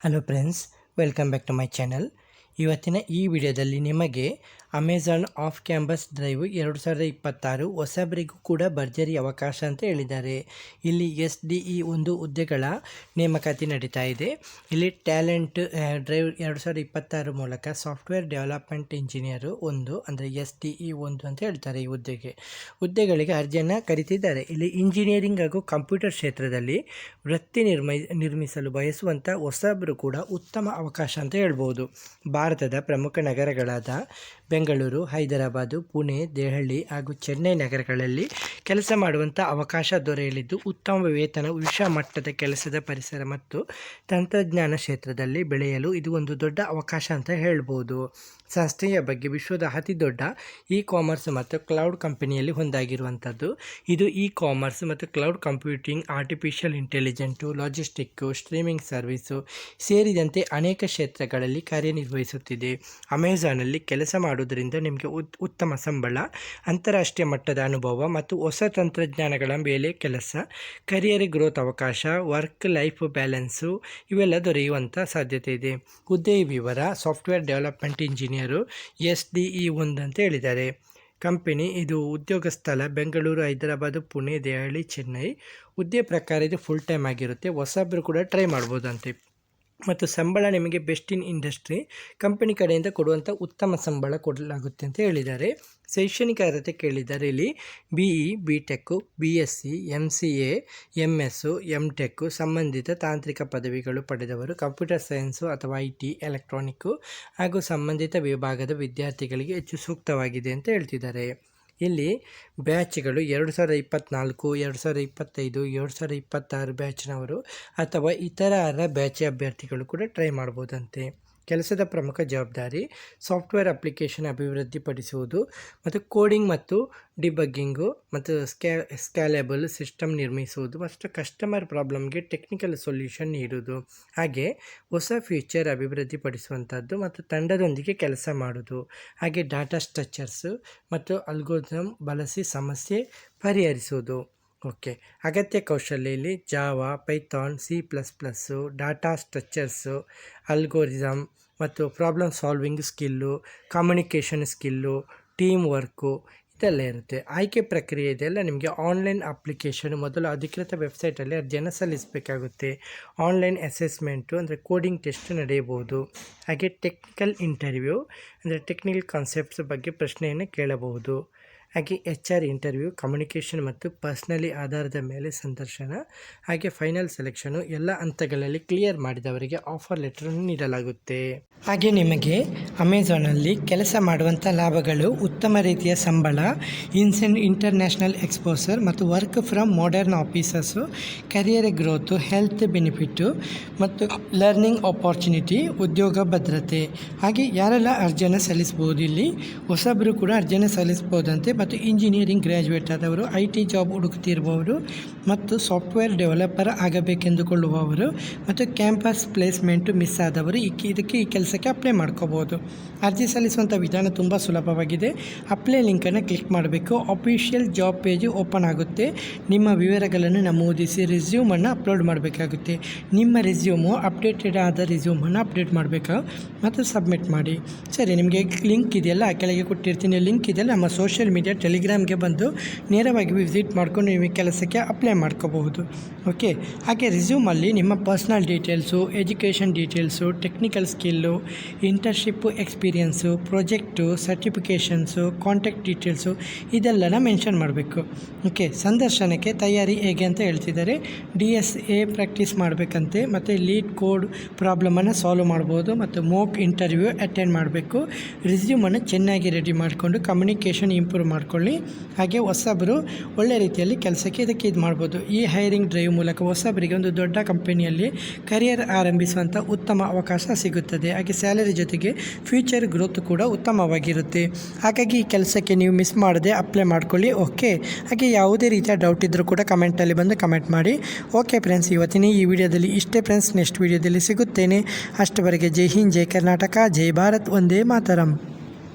Hello friends, welcome back to my channel. ಇವತ್ತಿನ ಈ ವಿಡಿಯೋದಲ್ಲಿ ನಿಮಗೆ ಅಮೆಜಾನ್ ಆಫ್ ಕ್ಯಾಂಪಸ್ ಡ್ರೈವ್ 2026 ಹೊಸಬರಿಗೂ ಕೂಡ ಭರ್ಜರಿ ಅವಕಾಶ ಅಂತ ಹೇಳಿದ್ದಾರೆ. ಇಲ್ಲಿ SDE ಒಂದು ಹುದ್ದೆಗಳ ನೇಮಕಾತಿ ನಡೀತಾ ಇದೆ. ಇಲ್ಲಿ ಟ್ಯಾಲೆಂಟ್ ಡ್ರೈವ್ 2026 ಮೂಲಕ ಸಾಫ್ಟ್ವೇರ್ ಡೆವಲಪ್ಮೆಂಟ್ ಇಂಜಿನಿಯರು ಒಂದು ಅಂದರೆ SDE ಒಂದು ಅಂತ ಹೇಳ್ತಾರೆ. ಈ ಹುದ್ದೆಗಳಿಗೆ ಅರ್ಜಿಯನ್ನು ಕರೀತಿದ್ದಾರೆ. ಇಲ್ಲಿ ಇಂಜಿನಿಯರಿಂಗ್ ಹಾಗೂ ಕಂಪ್ಯೂಟರ್ ಕ್ಷೇತ್ರದಲ್ಲಿ ವೃತ್ತಿ ನಿರ್ಮಿಸಲು ಬಯಸುವಂಥ ಹೊಸಬರು ಕೂಡ ಉತ್ತಮ ಅವಕಾಶ ಅಂತ ಹೇಳ್ಬೋದು. ಭಾರತದ ಪ್ರಮುಖ ನಗರಗಳಾದ ಬೆಂಗಳೂರು, ಹೈದರಾಬಾದು, ಪುಣೆ, ದೆಹಲಿ ಹಾಗೂ ಚೆನ್ನೈ ನಗರಗಳಲ್ಲಿ ಕೆಲಸ ಮಾಡುವಂಥ ಅವಕಾಶ ದೊರೆಯಲಿದ್ದು, ಉತ್ತಮ ವೇತನ, ವಿಶ್ವ ಮಟ್ಟದ ಕೆಲಸದ ಪರಿಸರ ಮತ್ತು ತಂತ್ರಜ್ಞಾನ ಕ್ಷೇತ್ರದಲ್ಲಿ ಬೆಳೆಯಲು ಇದು ಒಂದು ದೊಡ್ಡ ಅವಕಾಶ ಅಂತ ಹೇಳ್ಬೋದು. ಸಂಸ್ಥೆಯ ಬಗ್ಗೆ ವಿಶ್ವದ ಅತಿ ದೊಡ್ಡ ಕಾಮರ್ಸ್ ಮತ್ತು ಕ್ಲೌಡ್ ಕಂಪನಿಯಲ್ಲಿ ಒಂದಾಗಿರುವಂಥದ್ದು. ಇದು ಕಾಮರ್ಸ್ ಮತ್ತು cloud computing, artificial intelligence, logistic, streaming service ಸೇರಿದಂತೆ ಅನೇಕ ಕ್ಷೇತ್ರಗಳಲ್ಲಿ ಕಾರ್ಯನಿರ್ವಹಿಸುತ್ತಿದೆ. ಅಮೆಜಾನಲ್ಲಿ ಕೆಲಸ ಮಾಡುವುದರಿಂದ ನಿಮಗೆ ಉತ್ತಮ ಸಂಬಳ, ಅಂತಾರಾಷ್ಟ್ರೀಯ ಮಟ್ಟದ ಅನುಭವ ಮತ್ತು ಹೊಸ ತಂತ್ರಜ್ಞಾನಗಳ ಮೇಲೆ ಕೆಲಸ, ಕರಿಯರ್ ಗ್ರೋತ್ ಅವಕಾಶ, ವರ್ಕ್ ಲೈಫ್ ಬ್ಯಾಲೆನ್ಸು ಇವೆಲ್ಲ ದೊರೆಯುವಂಥ ಸಾಧ್ಯತೆ ಇದೆ. ಹುದ್ದೆಯ ವಿವರ: ಸಾಫ್ಟ್ವೇರ್ ಡೆವಲಪ್ಮೆಂಟ್ ಇಂಜಿನಿಯರು SDE ಒಂದು ಅಂತ ಹೇಳಿದ್ದಾರೆ. ಕಂಪನಿ ಇದು ಉದ್ಯೋಗ ಸ್ಥಳ ಬೆಂಗಳೂರು, ಹೈದರಾಬಾದು, ಪುಣೆ, ದೆಹಲಿ, ಚೆನ್ನೈ. ಹುದ್ದೆ ಪ್ರಕಾರ ಇದು ಫುಲ್ ಟೈಮ್ ಆಗಿರುತ್ತೆ. ಹೊಸಬ್ರು ಕೂಡ ಟ್ರೈ ಮಾಡ್ಬೋದಂತೆ. ಮತ್ತು ಸಂಬಳ ನಿಮಗೆ ಬೆಸ್ಟ್ ಇನ್ ಇಂಡಸ್ಟ್ರಿ ಕಂಪನಿ ಕಡೆಯಿಂದ ಕೊಡುವಂಥ ಉತ್ತಮ ಸಂಬಳ ಕೊಡಲಾಗುತ್ತೆ ಅಂತ ಹೇಳಿದ್ದಾರೆ. ಶೈಕ್ಷಣಿಕ ಅರ್ಹತೆ ಕೇಳಿದ್ದಾರೆ. ಇಲ್ಲಿ BE, BTech, BSc, MCA, MS, MTech ಸಂಬಂಧಿತ ತಾಂತ್ರಿಕ ಪದವಿಗಳು ಪಡೆದವರು, ಕಂಪ್ಯೂಟರ್ ಸೈನ್ಸು ಅಥವಾ IT, ಎಲೆಕ್ಟ್ರಾನಿಕ್ಕು ಹಾಗೂ ಸಂಬಂಧಿತ ವಿಭಾಗದ ವಿದ್ಯಾರ್ಥಿಗಳಿಗೆ ಹೆಚ್ಚು ಸೂಕ್ತವಾಗಿದೆ ಅಂತ ಹೇಳ್ತಿದ್ದಾರೆ. ಇಲ್ಲಿ ಬ್ಯಾಚ್ಗಳು 2024, 2025, 2026 ಬ್ಯಾಚ್ನವರು ಅಥವಾ ಇತರ ಬ್ಯಾಚ್ ಅಭ್ಯರ್ಥಿಗಳು ಕೂಡ ಟ್ರೈ ಮಾಡ್ಬೋದಂತೆ. ಕೆಲಸದ ಪ್ರಮುಖ ಜವಾಬ್ದಾರಿ: ಸಾಫ್ಟ್ವೇರ್ ಅಪ್ಲಿಕೇಶನ್ ಅಭಿವೃದ್ಧಿಪಡಿಸುವುದು ಮತ್ತು ಕೋಡಿಂಗ್ ಮತ್ತು ಡಿಬಗ್ಗಿಂಗು ಮತ್ತು ಸ್ಕ್ಯಾಲೆಬಲ್ ಸಿಸ್ಟಮ್ ನಿರ್ಮಿಸುವುದು ಮತ್ತು ಕಸ್ಟಮರ್ ಪ್ರಾಬ್ಲಮ್ಗೆ ಟೆಕ್ನಿಕಲ್ ಸೊಲ್ಯೂಷನ್ ನೀಡುವುದು, ಹಾಗೆ ಹೊಸ ಫೀಚರ್ ಅಭಿವೃದ್ಧಿಪಡಿಸುವಂಥದ್ದು ಮತ್ತು ತಂಡದೊಂದಿಗೆ ಕೆಲಸ ಮಾಡೋದು, ಹಾಗೆ ಡಾಟಾ ಸ್ಟ್ರಕ್ಚರ್ಸು ಮತ್ತು ಅಲ್ಗೋರಿದಮ್ ಬಳಸಿ ಸಮಸ್ಯೆ ಪರಿಹರಿಸುವುದು. ಅಗತ್ಯ ಕೌಶಲ್ಯ: ಇಲ್ಲಿ Java, Python, C++, data structures, algorithm ಮತ್ತು problem solving skill, communication skill, team work ಇದೆಲ್ಲ ಇರುತ್ತೆ. ಆಯ್ಕೆ ಪ್ರಕ್ರಿಯೆ ಇದೆಲ್ಲ ನಿಮಗೆ ಆನ್ಲೈನ್ ಅಪ್ಲಿಕೇಶನ್ ಮೊದಲು ಅಧಿಕೃತ ವೆಬ್ಸೈಟಲ್ಲಿ ಅರ್ಜಿಯನ್ನು ಸಲ್ಲಿಸಬೇಕಾಗುತ್ತೆ. ಆನ್ಲೈನ್ ಅಸೆಸ್ಮೆಂಟು ಅಂದರೆ ಕೋಡಿಂಗ್ ಟೆಸ್ಟ್ ನಡೆಯಬಹುದು. ಹಾಗೆ ಟೆಕ್ನಿಕಲ್ ಇಂಟರ್ವ್ಯೂ ಅಂದರೆ ಟೆಕ್ನಿಕಲ್ ಕಾನ್ಸೆಪ್ಟ್ಸ್ ಬಗ್ಗೆ ಪ್ರಶ್ನೆಯನ್ನು ಕೇಳಬಹುದು. ಹಾಗೆ HR ಇಂಟರ್ವ್ಯೂ, ಕಮ್ಯುನಿಕೇಷನ್ ಮತ್ತು ಪರ್ಸ್ನಲಿ ಆಧಾರದ ಮೇಲೆ ಸಂದರ್ಶನ, ಹಾಗೆ ಫೈನಲ್ ಸೆಲೆಕ್ಷನು ಎಲ್ಲ ಹಂತಗಳಲ್ಲಿ ಕ್ಲಿಯರ್ ಮಾಡಿದವರಿಗೆ ಆಫರ್ ಲೆಟರನ್ನು ನೀಡಲಾಗುತ್ತೆ. ಹಾಗೆ ನಿಮಗೆ ಅಮೆಜಾನಲ್ಲಿ ಕೆಲಸ ಮಾಡುವಂಥ ಲಾಭಗಳು: ಉತ್ತಮ ರೀತಿಯ ಸಂಬಳ, ಇಂಟರ್ನ್ಯಾಷನಲ್ ಎಕ್ಸ್ಪೋಸರ್ ಮತ್ತು work from modern offices, career growth, health benefit ಮತ್ತು ಲರ್ನಿಂಗ್ ಆಪರ್ಚುನಿಟಿ, ಉದ್ಯೋಗ ಭದ್ರತೆ. ಹಾಗೆ ಯಾರೆಲ್ಲ ಅರ್ಜಿಯನ್ನು ಸಲ್ಲಿಸ್ಬೋದು? ಇಲ್ಲಿ ಹೊಸಬರು ಕೂಡ ಅರ್ಜಿಯನ್ನು ಸಲ್ಲಿಸ್ಬೋದಂತೆ. ಮತ್ತು ಇಂಜಿನಿಯರಿಂಗ್ ಗ್ರ್ಯಾಜುಯೇಟ್ ಆದವರು, IT ಜಾಬ್ ಹುಡುಕ್ತಿರುವವರು ಮತ್ತು ಸಾಫ್ಟ್ವೇರ್ ಡೆವಲಪರ್ ಆಗಬೇಕೆಂದುಕೊಳ್ಳುವವರು ಮತ್ತು ಕ್ಯಾಂಪಸ್ ಪ್ಲೇಸ್ಮೆಂಟು ಮಿಸ್ ಆದವರು ಈ ಕೆಲಸಕ್ಕೆ ಅಪ್ಲೈ ಮಾಡ್ಕೋಬೋದು. ಅರ್ಜಿ ಸಲ್ಲಿಸುವಂಥ ವಿಧಾನ ತುಂಬ ಸುಲಭವಾಗಿದೆ. ಅಪ್ಲೈ ಲಿಂಕನ್ನು ಕ್ಲಿಕ್ ಮಾಡಬೇಕು. ಅಫಿಷಿಯಲ್ ಜಾಬ್ ಪೇಜು ಓಪನ್ ಆಗುತ್ತೆ. ನಿಮ್ಮ ವಿವರಗಳನ್ನು ನಮೂದಿಸಿ ರೆಸ್ಯೂಮನ್ನು ಅಪ್ಲೋಡ್ ಮಾಡಬೇಕಾಗುತ್ತೆ. ನಿಮ್ಮ ರೆಸ್ಯೂಮು ಅಪ್ಡೇಟೆಡ್ ಆದ ರೆಸ್ಯೂಮನ್ನು ಅಪ್ಡೇಟ್ ಮಾಡಬೇಕು ಮತ್ತು ಸಬ್ಮಿಟ್ ಮಾಡಿ. ಸರಿ, ನಿಮಗೆ ಲಿಂಕ್ ಇದೆಯಲ್ಲ, ಕೆಳಗೆ ಕೊಟ್ಟಿರ್ತೀನಿ ಲಿಂಕ್ ಇದೆಯಲ್ಲ, ನಮ್ಮ ಸೋಷಿಯಲ್ ಮೀಡಿಯಾ ಟೆಲಿಗ್ರಾಮ್ಗೆ ಬಂದು ನೇರವಾಗಿ ವಿಸಿಟ್ ಮಾಡ್ಕೊಂಡು ನೀವು ಕೆಲಸಕ್ಕೆ ಅಪ್ಲೈ ಮಾಡ್ಕೋಬಹುದು. ಹಾಗೆ ರೆಸ್ಯೂಮಲ್ಲಿ ನಿಮ್ಮ personal details, education details, technical skill, internship experience, project, certifications, contact details ಇದೆಲ್ಲನ ಮೆನ್ಷನ್ ಮಾಡಬೇಕು. ಸಂದರ್ಶನಕ್ಕೆ ತಯಾರಿ ಹೇಗೆ ಅಂತ ಹೇಳ್ತಿದ್ದಾರೆ. DSA ಪ್ರಾಕ್ಟೀಸ್ ಮಾಡಬೇಕಂತೆ ಮತ್ತು ಲೀಡ್ ಕೋಡ್ ಪ್ರಾಬ್ಲಮನ್ನು ಸಾಲ್ವ್ ಮಾಡ್ಬೋದು ಮತ್ತು ಮೋಕ್ ಇಂಟರ್ವ್ಯೂ ಅಟೆಂಡ್ ಮಾಡಬೇಕು. ರೆಸ್ಯೂಮನ್ನು ಚೆನ್ನಾಗಿ ರೆಡಿ ಮಾಡಿಕೊಂಡು ಕಮ್ಯುನಿಕೇಷನ್ ಇಂಪ್ರೂವ್ ಮಾಡ್ಕೊಳ್ಳಿ. ಹಾಗೆ ಹೊಸಬರು ಒಳ್ಳೆ ರೀತಿಯಲ್ಲಿ ಕೆಲಸಕ್ಕೆ ಇದು ಮಾಡ್ಬೋದು. ಈ ಹೈರಿಂಗ್ ಡ್ರೈವ್ ಮೂಲಕ ಹೊಸಬರಿಗೆ ಒಂದು ದೊಡ್ಡ ಕಂಪನಿಯಲ್ಲಿ ಕರಿಯರ್ ಆರಂಭಿಸುವಂಥ ಉತ್ತಮ ಅವಕಾಶ ಸಿಗುತ್ತದೆ. ಹಾಗೆ ಸ್ಯಾಲರಿ ಜೊತೆಗೆ ಫ್ಯೂಚರ್ ಗ್ರೋತ್ ಕೂಡ ಉತ್ತಮವಾಗಿರುತ್ತೆ. ಹಾಗಾಗಿ ಈ ಕೆಲಸಕ್ಕೆ ನೀವು ಮಿಸ್ ಮಾಡದೆ ಅಪ್ಲೈ ಮಾಡ್ಕೊಳ್ಳಿ. ಹಾಗೆ ಯಾವುದೇ ರೀತಿಯ ಡೌಟ್ ಇದ್ದರೂ ಕೂಡ ಕಮೆಂಟಲ್ಲಿ ಬಂದು ಕಮೆಂಟ್ ಮಾಡಿ. ಫ್ರೆಂಡ್ಸ್, ಇವತ್ತಿನ ಈ ವಿಡಿಯೋದಲ್ಲಿ ಇಷ್ಟೇ ಫ್ರೆಂಡ್ಸ್. ನೆಕ್ಸ್ಟ್ ವಿಡಿಯೋದಲ್ಲಿ ಸಿಗುತ್ತೇನೆ. ಅಷ್ಟವರೆಗೆ ಜೈ ಹಿಂದ್, ಜೈ ಕರ್ನಾಟಕ, ಜೈ ಭಾರತ್, ವಂದೇ ಮಾತರಂ.